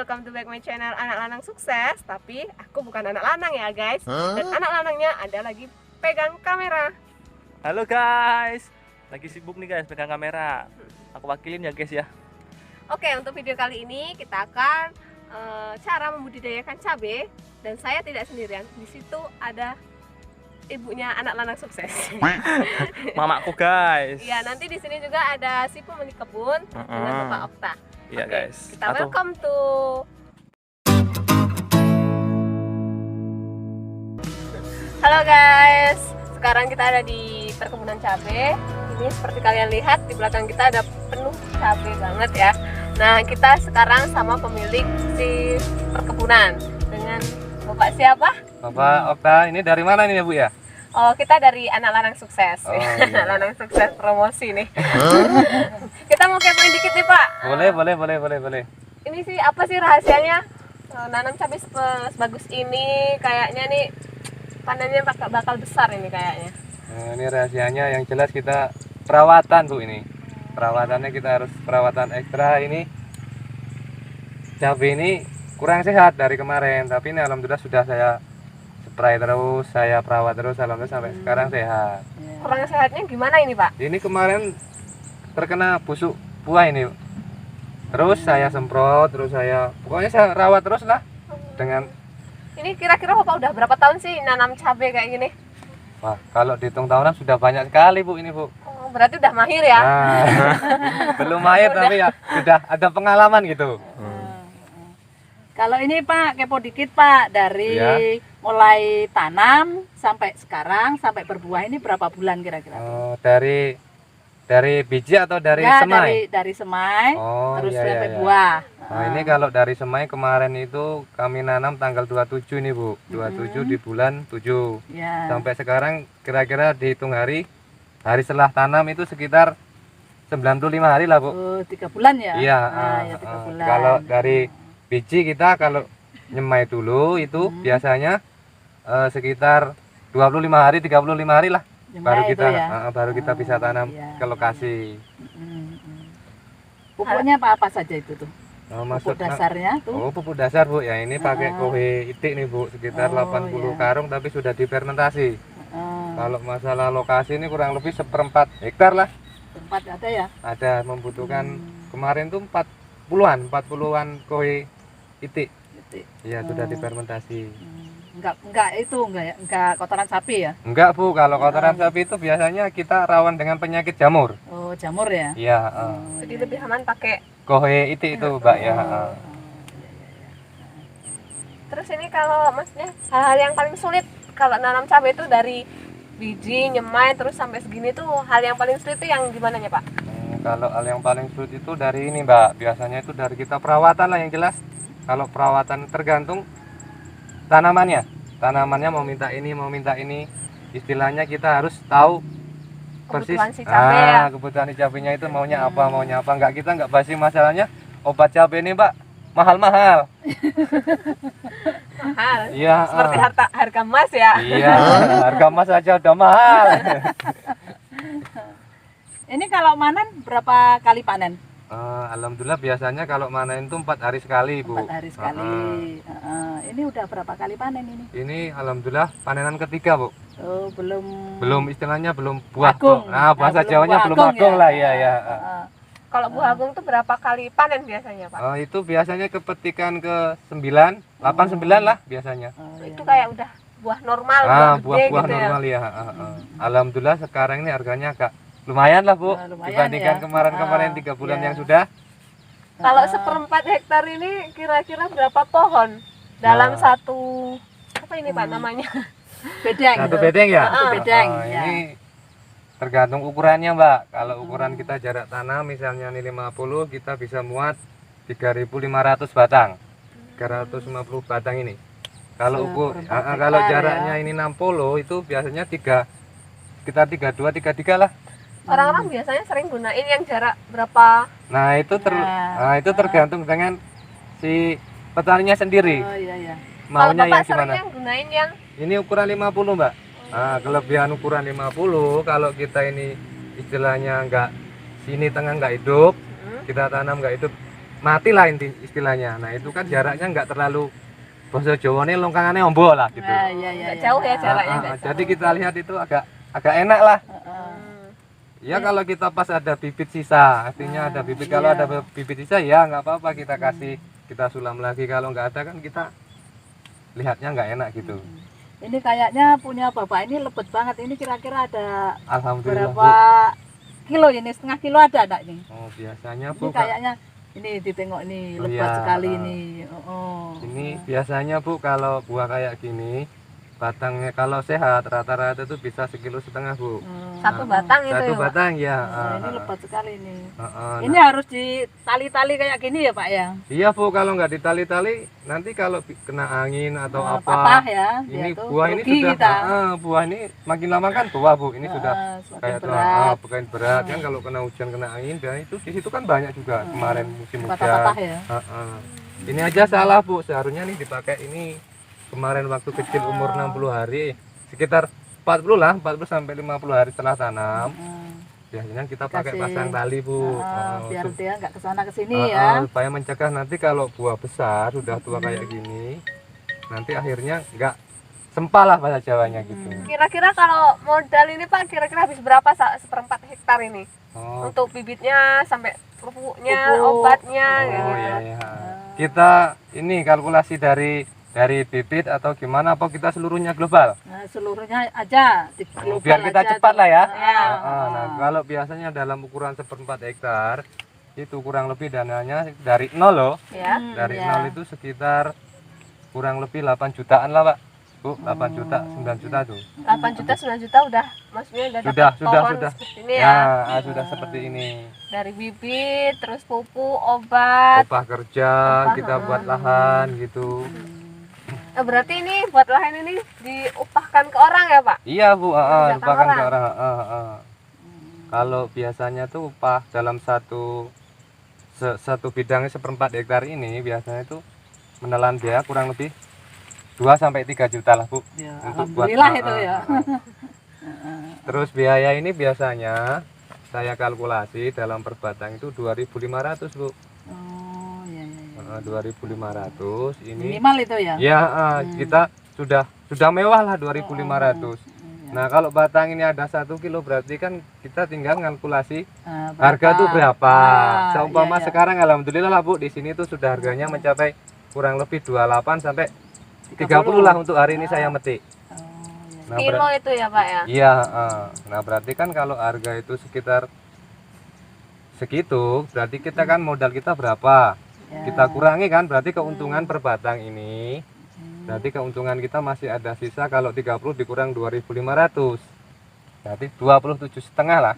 welcome to back my channel Anak Lanang Sukses. Tapi aku bukan anak lanang ya guys. Dan anak lanangnya ada lagi pegang kamera. Halo guys, lagi sibuk nih guys pegang kamera. Aku wakilin ya guys ya. Oke, untuk video kali ini kita akan cara membudidayakan cabai. Dan saya tidak sendirian, di situ ada ibunya anak lanang sukses. Mamaku guys. Ya, nanti di sini juga ada si pemilik kebun dengan Bapak Okta. Iya guys. Kita welcome to Halo guys. Sekarang kita ada di perkebunan cabai. Ini seperti kalian lihat di belakang kita ada penuh cabai banget ya. Nah, kita sekarang sama pemilik si perkebunan dengan Bapak siapa? Bapak Okta, ini dari mana nih ya Bu ya? Oh, kita dari Anak Lanang Sukses. Oh, iya. Anak Lanang Sukses promosi nih. Kita mau kepoin dikit nih Pak. Boleh. Ini sih apa sih rahasianya nanam cabai sebagus ini? Kayaknya nih panennya bakal besar ini kayaknya. Nah, ini rahasianya yang jelas kita perawatan Bu ini. Perawatannya kita harus perawatan ekstra ini. Cabai ini kurang sehat dari kemarin, tapi ini alhamdulillah sudah saya spray terus, saya perawat terus, alhamdulillah sampai sekarang sehat. Kurang sehatnya gimana ini Pak? Ini kemarin terkena busuk buah ini, terus saya semprot, terus pokoknya saya rawat terus lah dengan. Ini kira-kira Bapak udah berapa tahun sih nanam cabai kayak gini? Wah, kalau dihitung tahunan sudah banyak sekali Bu ini Bu. Oh, berarti udah mahir ya? Nah, belum mahir tapi ya sudah ada pengalaman gitu. Kalau ini Pak, kepo dikit Pak, dari mulai tanam sampai sekarang, sampai berbuah ini berapa bulan kira-kira? Dari biji atau dari ya, semai? Dari semai, Oh, terus iya, sampai iya. buah. Nah, ini kalau dari semai kemarin itu kami nanam tanggal 27 nih Bu. 27 di bulan 7. Ya. Sampai sekarang kira-kira dihitung hari setelah tanam itu sekitar 95 hari lah Bu. Oh, 3 bulan ya? Iya, Ya, 3 bulan. kalau dari biji kita kalau nyemai dulu itu biasanya sekitar 25 hari 35 hari lah Nyemai baru kita bisa tanam iya, ke lokasi. Pupuknya apa saja itu tuh? Pupuk Maksudnya dasarnya tuh? oh, pupuk dasar Bu ya, ini pakai kohe itik nih Bu, sekitar 80 karung tapi sudah difermentasi. Kalau masalah lokasi ini kurang lebih 1/4 hektar lah. Tempat ada ya? Ada membutuhkan kemarin tuh 40-an kohe itik. Iya, sudah difermentasi. Enggak kotoran sapi ya? Enggak Bu, kalau kotoran sapi itu biasanya kita rawan dengan penyakit jamur. Oh, jamur ya? Iya, Jadi lebih aman pakai. kohe itik itu Mbak ya. Terus ini kalau maksudnya hal-hal yang paling sulit kalau nanam cabai itu dari biji, nyemai, terus sampai segini tuh hal yang paling sulit itu yang gimana ya Pak? Kalau hal yang paling sulit itu dari ini Mbak, biasanya itu dari kita perawatan lah yang jelas. Kalau perawatan tergantung tanamannya mau minta ini, istilahnya kita harus tahu persis Kebutuhan si cabai ya? kebutuhan si cabainya itu maunya apa. Enggak, kita enggak basi masalahnya obat cabai ini Mbak mahal. Mahal. Iya, Seperti harga emas ya? iya, harga emas aja udah mahal. Ini kalau panen berapa kali panen? Alhamdulillah biasanya kalau manen itu 4 hari sekali Bu. 4 hari sekali. Ini udah berapa kali panen ini? Ini alhamdulillah panenan ketiga Bu. Oh, Belum istilahnya belum buah. Agung. Bahasa Belum Jawanya buah belum agung agung ya? lah ya. Kalau buah agung tuh berapa kali panen biasanya Pak? Itu biasanya kepetikan ke 9, 8, 9 lah biasanya. Itu kayak udah buah normal, Buah gede gitu normal ya? Alhamdulillah sekarang ini harganya agak lumayan lah Bu, lumayan dibandingkan ya. kemarin 3 bulan yang sudah. Kalau 1/4 hektar ini kira-kira berapa pohon dalam satu apa ini Pak namanya? Bedeng. Satu bedeng ya? Satu bedeng, ya. Ini tergantung ukurannya Mbak. Kalau ukuran kita jarak tanam misalnya ini 50, kita bisa muat 3.500 batang. 350 batang ini. Kalau kalau jaraknya ini 60 itu biasanya sekitar 32, 33 lah. Orang-orang biasanya sering gunain yang jarak berapa? Nah, itu itu tergantung dengan si petaninya sendiri. Oh iya. Kalau Maunya Bapak yang gimana? sering yang gunain yang Ini ukuran 50 Mbak. Kelebihan ukuran 50 kalau kita ini istilahnya sini tengah nggak hidup, kita tanam nggak hidup, mati lah istilahnya. Nah itu kan jaraknya nggak terlalu bahasa Jawane longkangannya ombo lah gitu. Iya, Nggak jauh ya jaraknya, nggak jauh. Jadi kita lihat itu agak enak lah. Hmm. Ya kalau kita pas ada bibit sisa, artinya ada bibit. Kalau iya. ada bibit sisa ya nggak apa-apa kita kasih, kita sulam lagi. Kalau nggak ada kan kita lihatnya nggak enak gitu. Ini kayaknya punya Bapak ini lebat banget. Ini kira-kira ada Alhamdulillah berapa Bu. kilo ini? Setengah kilo ada enggak nih? Oh biasanya Ini Bu, kayaknya ini ditengok nih Oh, lebat iya. sekali ini. Oh. ini biasanya Bu kalau buah kayak gini batangnya kalau sehat rata-rata itu bisa 1,5 kilo Bu. Satu batang itu Satu ya, Pak? batang ya. Ini lebat sekali ini. Nah, Ini harus ditali-tali kayak gini ya Pak ya? iya Bu, kalau nggak ditali-tali nanti kalau kena angin atau Patah apa ya. ini dia tuh buah ini rugi sudah kita. buah ini makin lama kan tua Bu, ini sudah Semakin kayak berat. bukan berat kan kalau kena hujan kena angin dan itu di situ kan banyak juga kemarin musim hujan. Patah-patah ya. Ini aja salah Bu, seharusnya nih dipakai ini kemarin waktu kecil umur 60 hari sekitar 40 lah, 40 sampai 50 hari setelah tanam. Biasanya kita pakai Kasih. pasang tali Bu. Biar dia nggak kesana kesini Ah, ya. supaya mencegah nanti kalau buah besar sudah tua kayak gini nanti akhirnya nggak sempal lah bahasa Jawanya gitu. Kira-kira kalau modal ini Pak, kira-kira habis berapa seperempat hektar ini? Oh, Untuk bibitnya sampai pupuknya, Pupuk. obatnya oh gitu. iya, iya. Kita ini kalkulasi dari bibit atau gimana apa kita seluruhnya global? Nah, seluruhnya aja di global Biar kita aja cepat tuh. lah ya. Ya. Nah, kalau biasanya dalam ukuran 1/4 hektar itu kurang lebih dananya dari nol loh. Ya. Dari ya. nol itu sekitar kurang lebih 8 jutaan lah Pak. Bu, 8 juta, 9 juta tuh. 8 juta, 9 juta udah, maksudnya udah Sudah, dapat sudah, pohon sudah. seperti ini ya. Sudah seperti ini. Dari bibit, terus pupuk, obat. Upah kerja, kita buat lahan gitu. Berarti ini buat lahan ini diupahkan ke orang ya Pak? Iya Bu, Datang lupakan ke orang. orang. Kalau biasanya tuh upah dalam satu bidangnya 1/4 hektar ini biasanya itu menelan biaya kurang lebih 2 sampai 3 juta lah Bu. Ya, Untuk buat alhamdulillah itu ya. Terus biaya ini biasanya saya kalkulasi dalam per batang itu 2.500 Bu. Oh, iya, iya, iya. 2.500 ini Minimal itu ya. ya kita sudah mewah lah 2.500. Nah kalau batang ini ada 1 kilo berarti kan kita tinggal kalkulasi harga tuh berapa. Seumpama iya, iya. sekarang alhamdulillah lah Bu, di sini tuh sudah harganya mencapai kurang lebih 28 sampai 30 lah untuk hari ini saya metik. Nah, Kilo itu ya Pak ya? iya, nah berarti kan kalau harga itu sekitar segitu, berarti kita kan modal kita berapa? Ya. Kita kurangi kan, berarti keuntungan per batang ini. Berarti keuntungan kita masih ada sisa kalau 30 dikurang 2.500. Berarti 27,5 lah.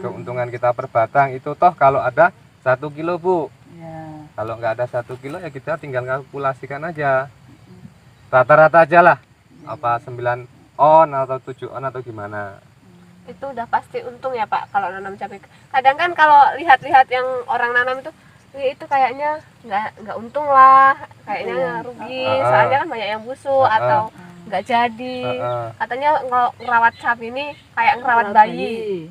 Keuntungan kita per batang itu toh kalau ada 1 kilo Bu. Ya. Kalau nggak ada 1 kilo ya kita tinggal kalkulasikan aja. Rata-rata aja lah. Apa 9 on atau 7 on atau gimana. Itu udah pasti untung ya Pak kalau nanam cabai. Kadang kan kalau lihat-lihat yang orang nanam itu, "Ih, itu kayaknya nggak untung lah, kayaknya rugi, soalnya kan banyak yang busuk atau nggak jadi. Katanya ngerawat cabai ini kayak ngerawat bayi.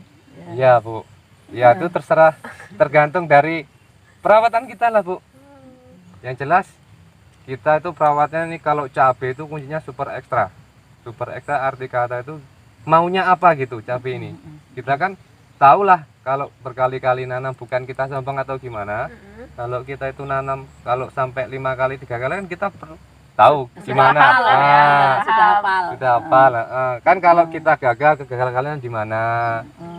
Iya Bu. Ya itu terserah, tergantung dari perawatan kita lah Bu. Yang jelas kita itu perawatnya nih kalau cabai itu kuncinya super ekstra. Super ekstra arti kata itu maunya apa gitu cabai ini. Kita kan tahulah kalau berkali-kali nanam bukan kita sombong atau gimana. Kalau kita itu nanam kalau sampai 5 kali 3 kali kan kita perlu tahu gimana. hafal lah ya, Sudah hafal. Sudah hafal. Kan kalau kita gagal kegagalan di mana.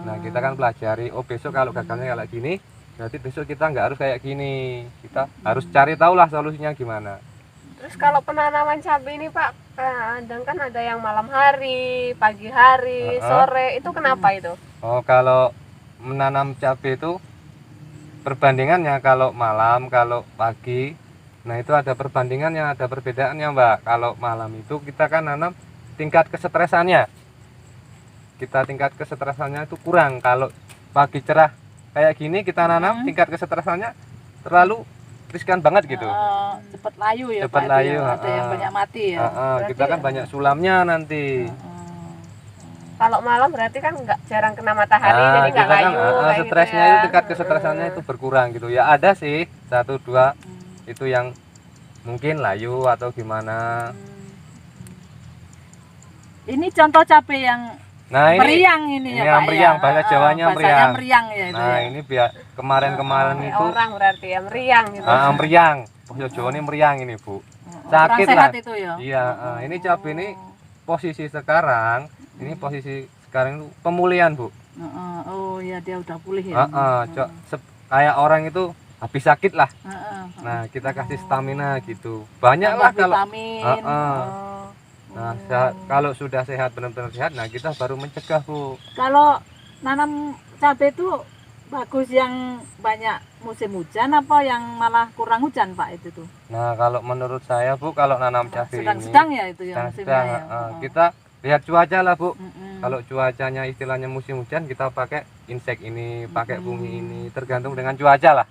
Nah, kita kan pelajari, oh besok kalau gagalnya kayak gini, berarti besok kita nggak harus kayak gini. Kita harus cari tahulah solusinya gimana. Terus kalau penanaman cabai ini Pak, kadang kan ada yang malam hari, pagi hari, sore, itu kenapa itu? Oh, kalau menanam cabai itu perbandingannya kalau malam, kalau pagi, nah itu ada perbandingannya, ada perbedaannya Mbak. Kalau malam itu kita kan nanam tingkat kesetresannya. Kita tingkat kesetresannya itu kurang. Kalau pagi cerah kayak gini kita nanam tingkat kesetresannya terlalu riskan banget gitu. Cepat layu ya Cepat Pak, layu, ada yang banyak mati ya. Kita kan banyak sulamnya nanti. Kalau malam berarti kan nggak jarang kena matahari, Nah, jadi nggak kita kan layu kayak gitu stresnya ya. itu tingkat kesetresannya itu berkurang gitu. Ya ada sih 1-2 itu yang mungkin layu atau gimana. Ini contoh cabai yang Nah ini meriang ini ini ya Pak meriang, ya. bahasa Jawanya bahasanya meriang. meriang ya itu Nah ya. ini biar kemarin-kemarin Kayak itu orang berarti ya meriang gitu. meriang. Bahasa Jawa ini meriang ini Bu. Kurang Sakit sehat lah. itu ya. Iya, ini cabai ini posisi sekarang, ini posisi sekarang itu pemulihan Bu. Oh ya dia udah pulih ya. Kayak orang itu habis sakit lah. Nah, Nah kita kasih stamina gitu. Banyak lah kalau. vitamin. Oh. Nah kalau sudah sehat benar-benar sehat, nah kita baru mencegah Bu. Kalau nanam cabai itu bagus yang banyak musim hujan apa yang malah kurang hujan Pak itu tuh? Nah kalau menurut saya Bu, kalau nanam cabai ini Sedang-sedang ya itu ya musimnya sedang-sedang, ya. kita lihat cuaca lah Bu. Mm-mm. Kalau cuacanya istilahnya musim hujan, kita pakai insek ini, pakai fungi ini, tergantung dengan cuaca lah.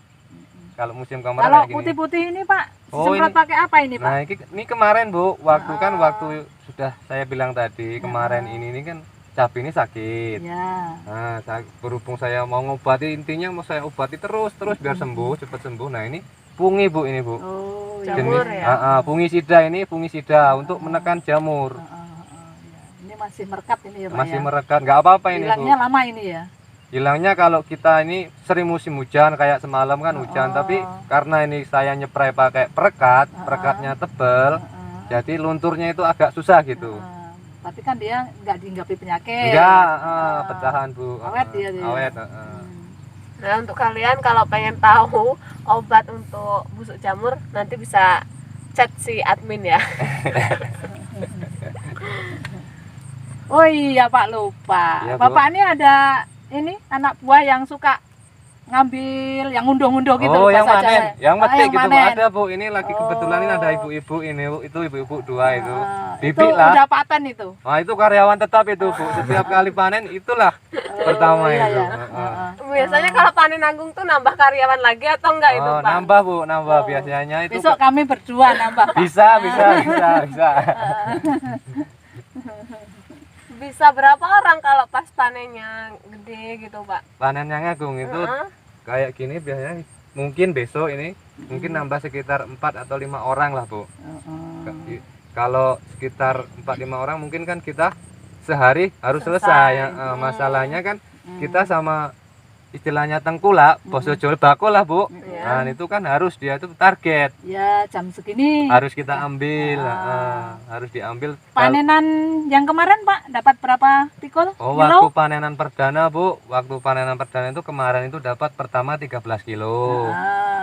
Kalau musim kemarin Kalau kayak gini. putih-putih ini Pak, Oh, semprot ini- pakai apa ini Pak? Nah ini kemarin Bu, waktu sudah saya bilang tadi, kemarin ini kan cabai ini sakit. Ya. Nah berhubung saya mau ngobati, intinya mau saya obati terus biar sembuh, cepat sembuh. Nah ini fungi Bu, ini Bu. Oh Jamur Jenis ya? fungisida ini fungisida untuk menekan jamur. Ya. Ini masih merekat ini ya Pak Masih ya. merekat, nggak apa-apa ini Bu. Hilangnya lama ini ya. Hilangnya kalau kita ini sering musim hujan kayak semalam kan hujan, tapi karena ini saya nyepray pakai perekatnya tebel, jadi lunturnya itu agak susah gitu. Tapi kan dia nggak dihinggapi penyakit. Enggak, bertahan Bu. Awet dia. Awet. Nah untuk kalian kalau pengen tahu obat untuk busuk jamur nanti bisa chat si admin ya. Oh iya Pak lupa. Iya, Bu. Bapak ini ada ini anak buah yang suka ngambil yang ngunduh-ngunduh gitu. Oh yang bahasa panen, Jawa. yang metik yang gitu Bu. panen. Ada Bu, ini lagi kebetulan ini ada ibu-ibu ini Bu. Itu ibu-ibu 2 itu. Itu Bibik lah. udah paten itu. Nah itu karyawan tetap itu Bu. Setiap kali panen itulah pertama iya, itu. iya. Biasanya kalau panen agung tuh nambah karyawan lagi atau enggak itu Oh, Pak? nambah Bu, nambah biasanya itu. Besok kami berdua nambah Pak. Bisa. Bisa berapa orang kalau pas panennya gede gitu Pak? Panen yang agung itu Heeh. kayak gini biasanya mungkin besok ini mungkin nambah sekitar 4 atau 5 orang lah Bu. Kalau sekitar 4-5 orang mungkin kan kita sehari harus selesai ya. Masalahnya kan kita sama istilahnya tengkulak, basa Jawa bako lah Bu. Iya. Nah itu kan harus dia itu target, Ya jam segini. harus kita ambil, harus diambil. Panenan yang kemarin Pak dapat berapa pikul? Oh Kilo? waktu panenan perdana Bu, waktu panenan perdana itu kemarin itu dapat pertama 13 kilo.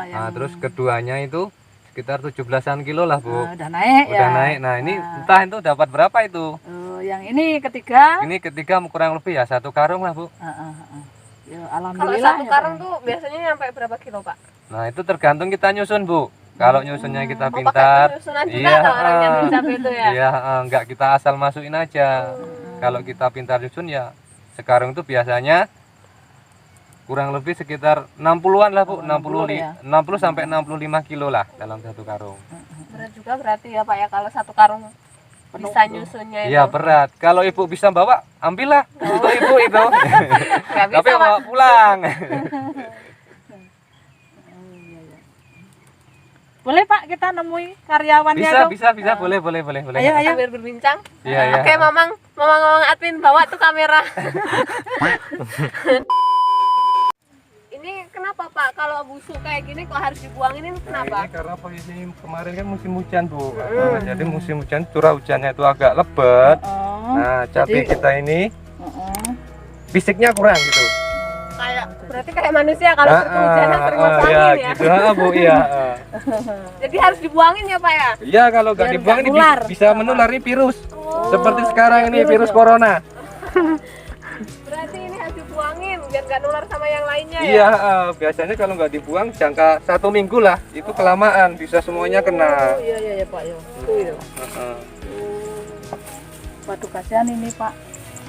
Nah terus keduanya itu sekitar 17-an kilo lah Bu. Udah naik ya. Udah naik. Nah ini entah itu dapat berapa itu. Yang ini ketiga. Ini ketiga kurang lebih ya 1 karung lah Bu. Ya, Kalau alhamdulillah. satu ya, karung Pak. tuh biasanya nyampe berapa kilo Pak? Nah itu tergantung kita nyusun Bu. Kalau nyusunnya kita Oh, pakai pintar, penyusunan juga iya, atau orang yang cabai itu ya? iya, nggak kita asal masukin aja. Kalau kita pintar nyusun ya sekarang itu biasanya kurang lebih sekitar 60-an lah Bu, 60 ya. 60 sampai 65 kilo lah dalam 1 karung. Berat juga berarti ya Pak ya kalau satu karung bisa nyusunnya itu. Iya berat. Kalau ibu bisa bawa, ambillah untuk ibu itu. Nggak bisa Tapi Pak. bawa pulang. Boleh Pak kita nemui karyawannya tuh? Bisa, boleh. Ayo. Sambil berbincang. Iya. Oke, Mamang admin bawa tuh kamera. Ini kenapa Pak kalau busuk kayak gini kok harus dibuangin ini kenapa? Ini karena posisi kemarin kan musim hujan Bu. Jadi musim hujan curah hujannya itu agak lebat. Nah, cabai kita ini fisiknya kurang gitu. Berarti kayak manusia kalau kehujanan sering masuk iya, angin ya. gitu. Bu, iya. Jadi harus dibuangin ya Pak ya? Iya, kalau nggak Biar dibuang nggak ini nular. bisa menular ini virus. Seperti sekarang ini virus corona. Berarti ini harus dibuangin biar nggak nular sama yang lainnya ya? Iya, biasanya kalau nggak dibuang jangka 1 minggu lah, itu kelamaan bisa semuanya kena. Iya Pak ya. Itu ya. Waduh kasihan ini Pak.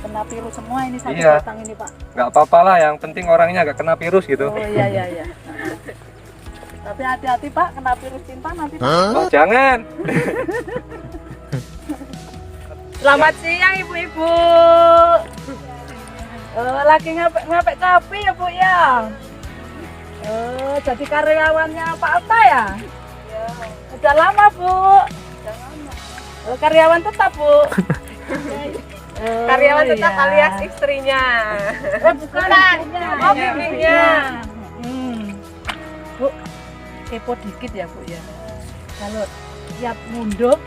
Kena virus semua ini satu Iya. batang ini Pak. Nggak apa-apa lah, yang penting orangnya nggak kena virus gitu. Oh iya. Tapi hati-hati Pak, kena virus cinta nanti Pak. Oh, jangan. Selamat siang ibu-ibu. Lagi ngapek kopi ya Bu ya? Jadi karyawannya Pak Alta ya? Udah lama Bu? Udah lama. Karyawan tetap Bu? Karyawan tetap iya. alias istrinya. Bukan. Oh, bibinya. Bu, kepo dikit ya Bu ya. Kalau tiap ngunduk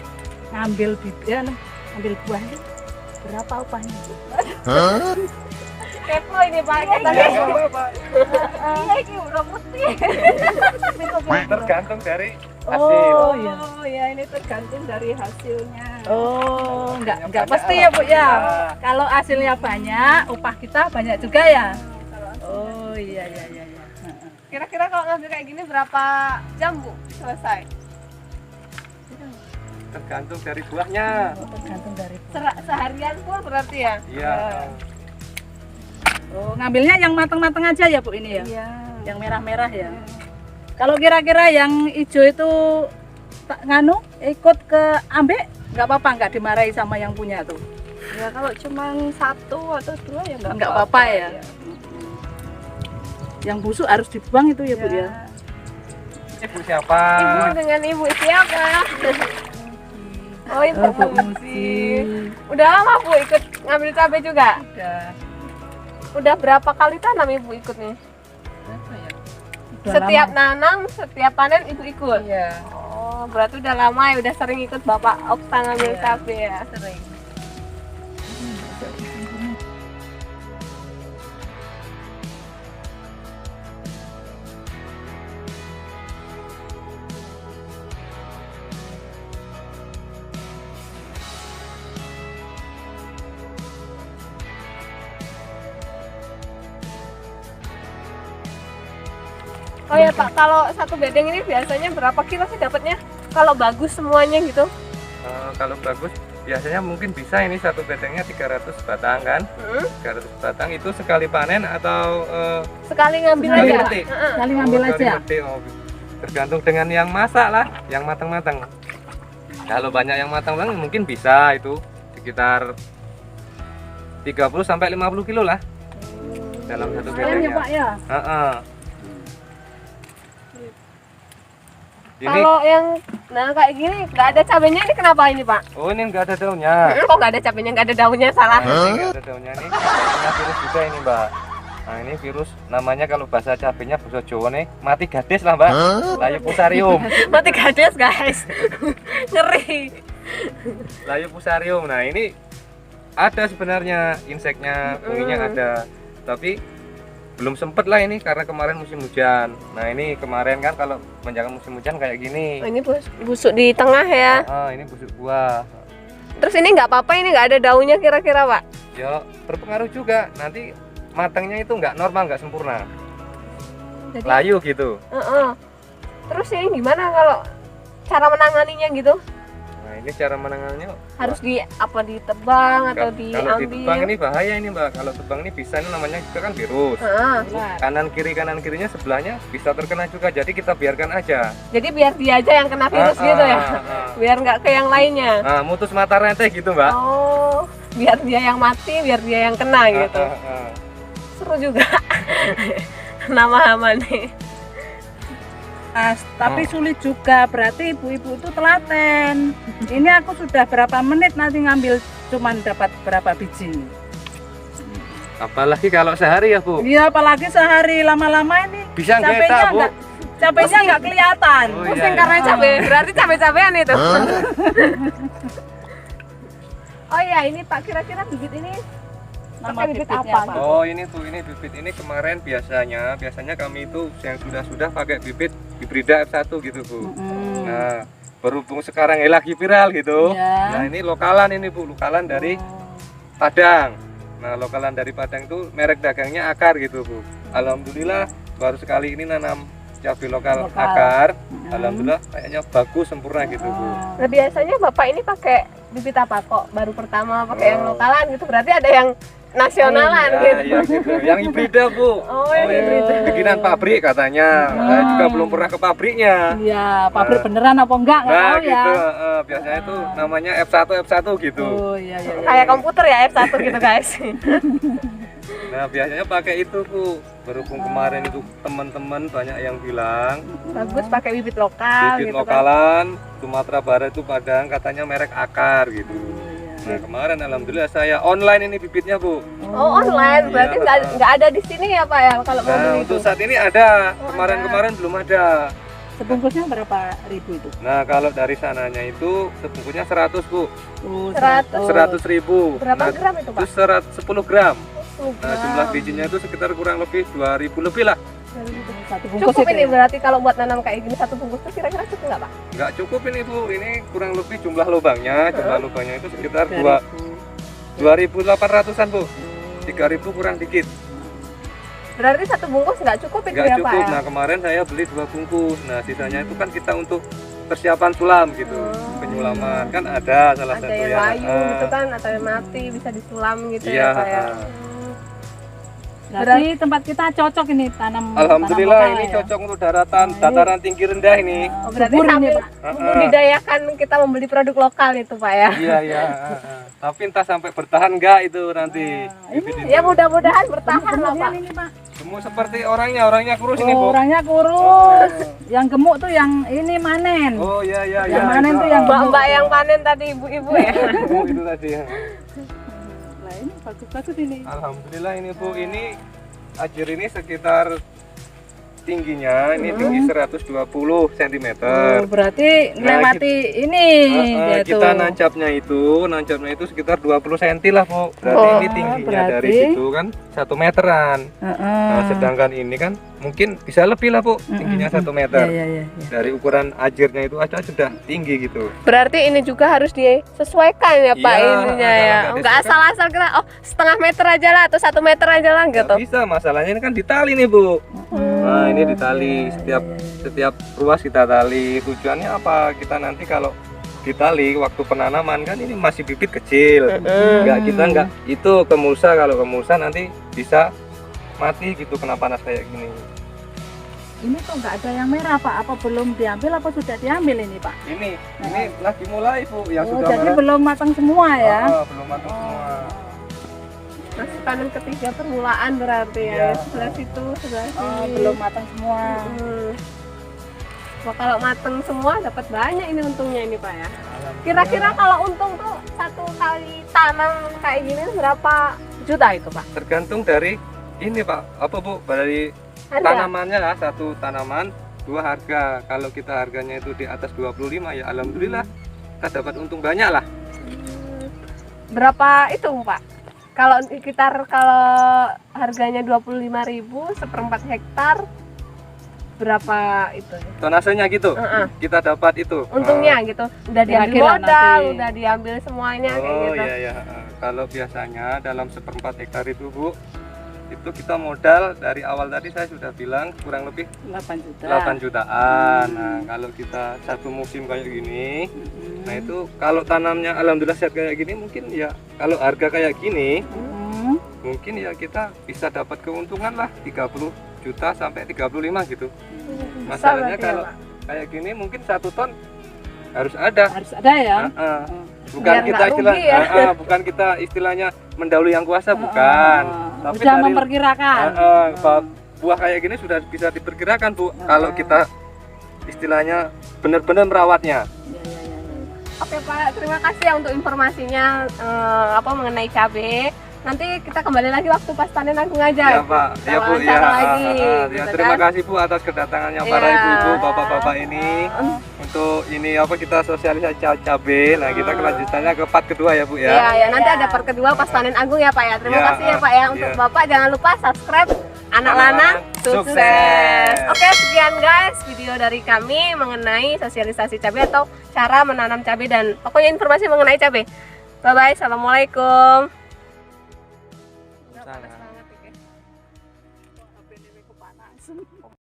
ngambil bibit, ngambil buah ini berapa upahnya Bu? Kepo ini Pak, kita Iya, nggak apa-apa. iya ini udah mesti. Tergantung dari hasil. Oh iya. Oh ya ini tergantung dari hasilnya. Oh, enggak pasti ya Bu ya. Kalau hasilnya banyak, upah kita banyak juga ya. Oh iya. Kira-kira kalau ngambil kayak gini berapa jam Bu selesai? Tergantung dari buahnya. Tergantung dari. Seharian full berarti ya? Iya. Oh, ngambilnya yang matang-matang aja ya Bu ini ya. Iya. Yang merah-merah ya. Kalau kira-kira yang hijau itu tak nganu ikut ke ambek, nggak apa-apa, nggak dimarahi sama yang punya tuh. Ya kalau cuma 1 atau 2 ya Nggak apa-apa ya. Yang busuk harus dibuang itu ya Bu ya. Ibu siapa? Ibu dengan ibu siapa? Oh Ibu Musi. Udah lama Bu ikut ngambil cabai juga? Udah berapa kali tanam Ibu ikut nih? Setiap nanam, setiap panen Ibu ikut? Iya. Oh berarti udah lama ya, udah sering ikut Bapak Okta ngambil cabai ya? Sering. Oh ya Pak, kalau satu bedeng ini biasanya berapa kilo sih dapatnya? Kalau bagus semuanya gitu? Kalau bagus biasanya mungkin bisa ini satu bedengnya 300 batang kan. 300 batang itu sekali panen atau Sekali ngambil sekali aja? metik? Kali ngambil Sekali aja. metik, tergantung dengan yang masak lah, yang matang-matang. Kalau banyak yang matang-matang mungkin bisa itu sekitar 30 sampai 50 kilo lah dalam satu Lumayan ya bedengnya. Pak ya. Ini Kalau yang nah kayak gini nggak ada cabenya ini kenapa ini Pak? oh ini enggak ada daunnya. Kok nggak ada cabenya, nggak ada daunnya, salah? Ini enggak ada daunnya nih. Kena virus juga ini, Mbak. Nah, ini virus namanya kalau bahasa cabenya bahasa Jawa nih mati gadis lah, Mbak. Layu fusarium. Mati gades guys. Ngeri. Layu fusarium. Nah, ini ada sebenarnya inseknya, funginya ada. Tapi belum sempet lah ini karena kemarin musim hujan. Nah, ini kemarin kan kalau menjelang musim hujan kayak gini. Oh, ini busuk di tengah ya. Ini busuk buah. Terus ini nggak apa-apa, ini nggak ada daunnya kira-kira Pak? Ya, berpengaruh juga. Nanti matangnya itu nggak normal, nggak sempurna. Jadi, Layu gitu. Terus ini gimana kalau cara menanganinya gitu? Nah, ini cara menangannya. Harus ditebang atau Kalau diambil? ditebang ini bahaya ini, Mbak. Kalau tebang ini bisa, ini namanya juga kan virus. Kanan kirinya sebelahnya bisa terkena juga. Jadi kita biarkan aja. Jadi biar dia aja yang kena virus gitu ya? Biar nggak ke yang lainnya? Nah, mutus mata rantai gitu, Mbak. Oh, biar dia yang mati, biar dia yang kena gitu. Seru juga. Nama hama nih. Tapi sulit juga, berarti ibu-ibu itu telaten. Ini aku sudah berapa menit nanti ngambil cuman dapat berapa biji. Apalagi kalau sehari ya, Bu. Iya, apalagi sehari, lama-lama ini Bisa ngeta, Bu. capeknya nggak kelihatan. Oh, Pusing iya. karena cabai, berarti cabai-cabean itu. Oh ya, ini Pak, kira-kira bibit ini pakai bibit bibitnya apa? Oh, ini tuh, ini bibit ini kemarin biasanya kami itu yang sudah pakai bibit hibrida F1 gitu, Bu. Nah, berhubung sekarang lagi viral gitu. Iya. Nah, ini lokalan ini, Bu, lokalan dari Padang. Nah, lokalan dari Padang itu merek dagangnya Akar gitu, Bu. Alhamdulillah baru sekali ini nanam cabai lokal Akar. Alhamdulillah kayaknya bagus, sempurna gitu, Bu. Nah, biasanya Bapak ini pakai bibit apa kok? Baru pertama pakai yang lokalan gitu. Berarti ada yang nasionalan Ya, gitu. iya gitu. Yang hibrida Bu. Oh, yang hibrida. Bikinan pabrik katanya. Saya juga belum pernah ke pabriknya. Iya, pabrik beneran apa enggak nggak Nah tahu ya. gitu, biasanya itu namanya F1 gitu. Oh iya iya. Kayak komputer ya F1 gitu guys. Nah biasanya pakai itu Bu. Berhubung kemarin itu teman-teman banyak yang bilang Bagus pakai bibit lokal bibit gitu kan. lokalan Sumatera Barat itu Padang katanya merek Akar gitu. Nah kemarin alhamdulillah saya online ini bibitnya Bu. Oh, online berarti Iya. nggak ada di sini ya Pak ya kalau mau Nah beli itu. untuk saat ini ada, kemarin-kemarin belum ada. Sebungkusnya berapa ribu itu? Nah kalau dari sananya itu sebungkusnya 100 Bu, Oh, 100. 100.000. Berapa Nah, gram itu Pak? itu 10 gram. Oh, Nah jumlah bijinya itu sekitar kurang lebih 2.000 lebih lah. satu bungkus Cukup itu ini ya? berarti kalau buat nanam kayak gini satu bungkus tuh kira-kira cukup nggak Pak? Nggak cukup ini Bu, ini kurang lebih jumlah lubangnya itu sekitar 2.800-an Bu. 3.000 kurang dikit. Berarti satu bungkus nggak cukup itu Nggak ya Pak cukup. ya? Nah kemarin saya beli 2 bungkus. Nah sisanya itu kan kita untuk persiapan sulam gitu, penyulaman kan ada salah Ada satu yang layu gitu kan atau yang mati bisa disulam gitu Iya, ya Pak ya. Berarti tempat kita cocok ini tanam. Alhamdulillah tanam lokal ini ya? cocok untuk dataran tinggi rendah ini. Oh, berarti Subur ini, sambil Pak. membudidayakan kita membeli produk lokal itu Pak ya. Iya iya. Tapi entah sampai bertahan enggak itu nanti. Bibit itu. Ya mudah-mudahan bertahan lah Pak. Ini, Pak. Semua seperti orangnya kurus ini Bu. Orangnya kurus. Yang gemuk tuh yang ini manen. Oh iya iya Yang iya. manen tuh yang Mbak-mbak yang panen tadi ibu-ibu ya. itu tadi. Ya. Lah ini bagus-bagus ini. Alhamdulillah ini Bu, ini ajir ini sekitar tingginya ini tinggi 120 cm. Oh, berarti Nah, melewati ini dia tuh. Kita nancapnya itu sekitar 20 cm lah Bu. Berarti Oh, ini tingginya dari berarti- situ kan 1 meteran. Heeh. Nah, sedangkan ini kan mungkin bisa lebih lah Bu, tingginya 1 meter. Iya, iya, iya. Dari ukuran ajirnya itu aja sudah tinggi gitu. Berarti ini juga harus disesuaikan ya Pak Iya, ininya kalau ya. nggak Enggak asal-asal kita oh setengah meter aja lah atau 1 meter aja lah Nggak gitu. bisa, masalahnya ini kan ditali nih Bu. Nah ini ditali setiap ruas kita tali. Tujuannya apa? Kita nanti kalau ditali waktu penanaman kan ini masih bibit kecil. Nggak itu kemulsa, kalau kemulsa nanti bisa mati gitu kena panas kayak gini. Ini kok nggak ada yang merah Pak? Apa belum diambil apa sudah diambil ini Pak? Ini lagi mulai Bu yang Oh, sudah jadi merah. belum matang semua ya? Belum matang semua. Masih panen ketiga permulaan berarti ya. Iya. Sebelah situ, sebelah sini. Oh, belum matang semua. Wah, kalau mateng semua dapat banyak ini untungnya ini Pak ya. Kira-kira kalau untung tuh satu kali tanam kayak gini berapa juta itu Pak? Tergantung dari ini Pak, apa Bu? Dari Harga? tanamannya lah, satu tanaman dua harga. Kalau kita harganya itu di atas 25 ya alhamdulillah kita dapat untung banyak lah. Berapa itu Pak? Kalau kalau harganya 25.000 seperempat hektar berapa itu? Tonasenya gitu. Heeh. Kita dapat itu. Untungnya gitu. Udah diambil Kira-kira modal, nanti. udah diambil semuanya kayak Oh gitu. iya ya. Kalau biasanya dalam seperempat hektar itu Bu, itu kita modal dari awal tadi saya sudah bilang kurang lebih 8 juta. 8 jutaan. Nah, kalau kita satu musim kayak gini, nah itu kalau tanamnya alhamdulillah sehat kayak gini mungkin ya kalau harga kayak gini Hmm. mungkin ya kita bisa dapat keuntungan lah 30 juta sampai 35 gitu. Masalahnya berarti ya, kalau Pak? kayak gini mungkin 1 ton harus ada. Harus ada ya. Heeh. Hmm. Bukan Biar kita nggak istilah, rugi ya. bukan kita istilahnya mendahului yang kuasa, bukan. Tapi Sudah dari memperkirakan. buah kayak gini sudah bisa diperkirakan Bu. Kalau kita istilahnya benar-benar merawatnya. Iya, iya, iya, iya. Oke Pak, terima kasih ya untuk informasinya mengenai cabai. Nanti kita kembali lagi waktu pas panen agung aja. Ya Pak, Kita ya Bu, ya. wawancara lagi, Ya, gitu terima kan. kasih Bu atas kedatangannya para Iya. ibu-ibu, bapak-bapak ini untuk ini apa kita sosialisasi cabai. Nah, kita kelanjutannya ke part kedua ya Bu ya. Iya, ya nanti ada part kedua pas panen agung ya Pak ya. Terima Ya, kasih ya Pak ya. Untuk iya. Bapak jangan lupa subscribe Anak Anak Lana Lana Sukses. Sukses. Oke, sekian guys video dari kami mengenai sosialisasi cabai atau cara menanam cabai dan pokoknya informasi mengenai cabai. Bye bye. Assalamualaikum. Waalaikumsalam.